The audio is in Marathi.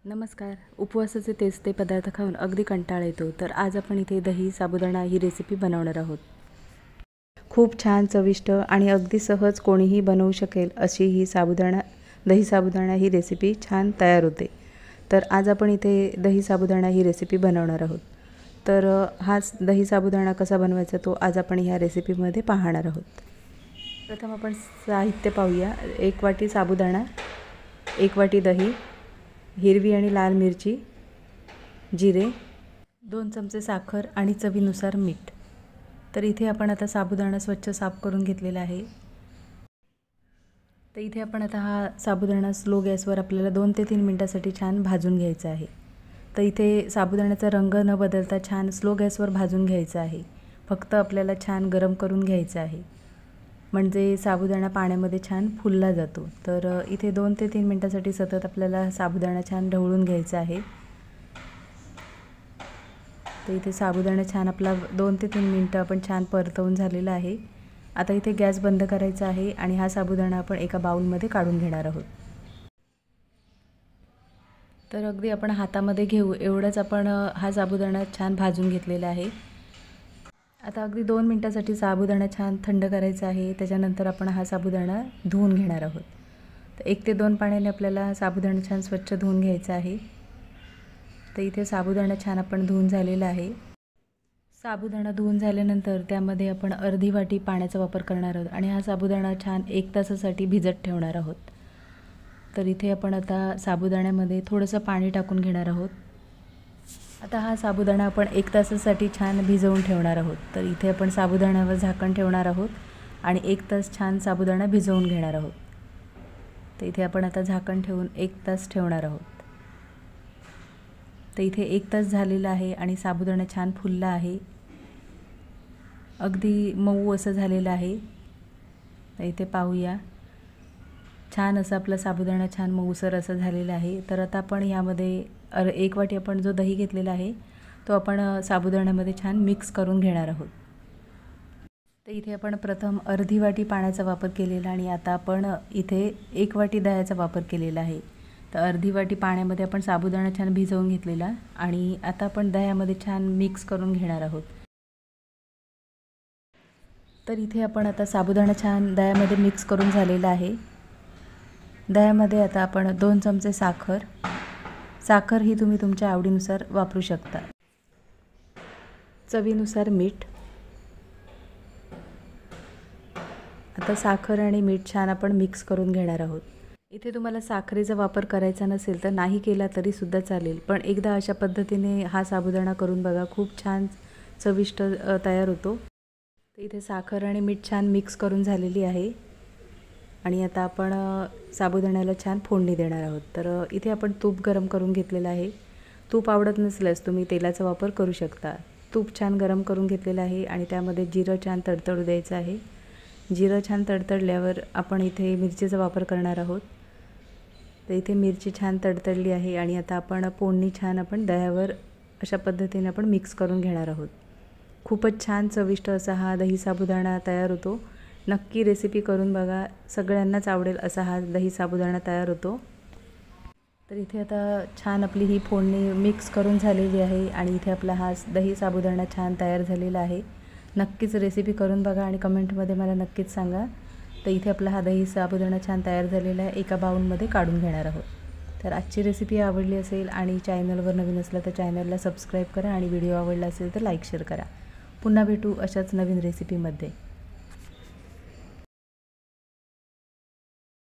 नमस्कार. उपवासाचे तेच ते पदार्थ खाऊन अगदी कंटाळा येतो, तर आज आपण इथे दही साबुदाणा ही रेसिपी बनवणार आहोत. खूप छान चविष्ट आणि अगदी सहज कोणीही बनवू शकेल अशी ही दही साबुदाणा ही रेसिपी छान तयार होते. तर आज आपण इथे दही साबुदाणा ही रेसिपी बनवणार आहोत. तर हाच दही साबुदाणा कसा बनवायचा तो आज आपण ह्या रेसिपीमध्ये पाहणार आहोत. प्रथम आपण साहित्य पाहूया. 1 वाटी साबुदाणा, 1 वाटी दही, हिरवी आणि लाल मिरची, जिरे, 2 चमचे साखर आणि चवीनुसार मीठ. तर इथे आपण आता साबुदाणा स्वच्छ साफ करून घेतलेला आहे. तर इथे आपण आता हा साबुदाणा स्लो गॅसवर आपल्याला 2 ते 3 मिनिटासाठी छान भाजून घ्यायचा आहे. तर इथे साबुदाण्याचा रंग न बदलता छान स्लो गॅसवर भाजून घ्यायचा आहे. फक्त आपल्याला छान गरम करून घ्यायचं आहे, म्हणजे साबुदाणा पाण्यामध्ये छान फुलला जातो. तर इथे 2 ते 3 मिनिटासाठी सतत आपल्याला साबुदाणा छान ढवळून घ्यायचा आहे. तर इथे साबुदाणा छान आपला 2 ते 3 मिनिटं आपण छान परतवून झालेला आहे. आता इथे गॅस बंद करायचा आहे आणि हा साबुदाणा आपण एका बाउलमध्ये काढून घेणार आहोत. तर अगदी आपण हातामध्ये घेऊ एवढंच आपण हा साबुदाणा छान भाजून घेतलेला आहे. आता अगदी 2 मिनिटासाठी साबुदाणा छान थंड करायचा आहे. त्याच्यानंतर आपण हा साबुदाणा धुवून घेणार आहोत. तर 1 ते 2 पाण्याने आपल्याला साबुदाणा छान स्वच्छ धुवून घ्यायचा आहे. तर इथे साबुदाणा छान आपण धुवून झालेला आहे. साबुदाणा धुवून झाल्यानंतर त्यामध्ये आपण अर्धी वाटी पाण्याचा वापर करणार आहोत आणि हा साबुदाणा छान 1 तासासाठी भिजत ठेवणार आहोत. तर इथे आपण आता साबुदाण्यामध्ये थोडंसं पाणी टाकून घेणार आहोत. आता हा साबुदाणा आपण 1 तासासाठी छान भिजवून ठेवणार आहोत. तर इथे आपण साबुदाण्यावर झाकण ठेवणार आहोत आणि 1 तास छान साबुदाणा भिजवून घेणार आहोत. तर इथे आपण आता झाकण ठेवून 1 तास ठेवणार आहोत. तर इथे 1 तास झालेला आहे आणि साबुदाणा छान फुलला आहे, अगदी मऊ असं झालेलं आहे. तर इथे पाहूया, छान असं आपला साबुदाणा छान मऊसर असं झालेला आहे. तर आता आपण यामध्ये 1 वाटी आपण जो दही घेतलेला आहे तो आपण साबुदाण्यामध्ये छान मिक्स करून घेणार आहोत. तर इथे आपण प्रथम अर्धी वाटी पाण्याचा वापर केलेला आणि आता आपण इथे 1 वाटी दह्याचा वापर केलेला आहे. तर अर्धी वाटी पाण्यामध्ये आपण साबुदाणा छान भिजवून घेतलेला आणि आता आपण दह्यामध्ये छान मिक्स करून घेणार आहोत. तर इथे आपण आता साबुदाणा छान दह्यामध्ये मिक्स करून झालेला आहे. दह्यामध्ये आता आपण 2 चमचे साखर ही तुम्ही तुमच्या आवडीनुसार वापरू शकता. चवीनुसार मीठ. आता साखर आणि मीठ छान आपण मिक्स करून घेणार आहोत. इथे तुम्हाला साखरेचा वापर करायचा नसेल तर नाही केला तरी सुद्धा चालेल, पण एकदा अशा पद्धतीने हा साबुदाणा करून बघा, खूप छान चविष्ट तयार होतो. तर इथे साखर आणि मीठ छान मिक्स करून झालेली आहे आणि आता आपण साबुदाण्याला छान फोडणी देणार आहोत. तर इथे आपण तूप गरम करून घेतलेलं आहे. तूप आवडत नसल्यास तुम्ही तेलाचा वापर करू शकता. तूप छान गरम करून घेतलेलं आहे आणि त्यामध्ये जिरं छान तडतडू द्यायचं आहे. जिरं छान तडतडल्यावर आपण इथे मिरचीचा वापर करणार आहोत. तर इथे मिरची छान तडतडली आहे आणि आता आपण फोडणी छान आपण दह्यावर अशा पद्धतीने आपण मिक्स करून घेणार आहोत. खूपच छान चविष्ट असा हा दही साबुदाणा तयार होतो. नक्की रेसिपी करून बघा, सगळ्यांनाच आवडेल असा हा दही साबुदाणा तयार होतो. तर इथे आता छान आपली ही फोडणी मिक्स करून झालेली आहे आणि इथे आपला हा दही साबुदाणा छान तयार झालेला आहे. नक्कीच रेसिपी करून बघा आणि कमेंटमध्ये मला नक्कीच सांगा. तर इथे आपला हा दही साबुदाणा छान तयार झालेला आहे, एका बाउलमध्ये काढून घेणार आहोत. तर आजची रेसिपी आवडली असेल आणि चॅनलवर नवीन असलं तर चॅनलला सबस्क्राईब करा आणि व्हिडिओ आवडला असेल तर लाईक शेअर करा. पुन्हा भेटू अशाच नवीन रेसिपीमध्ये.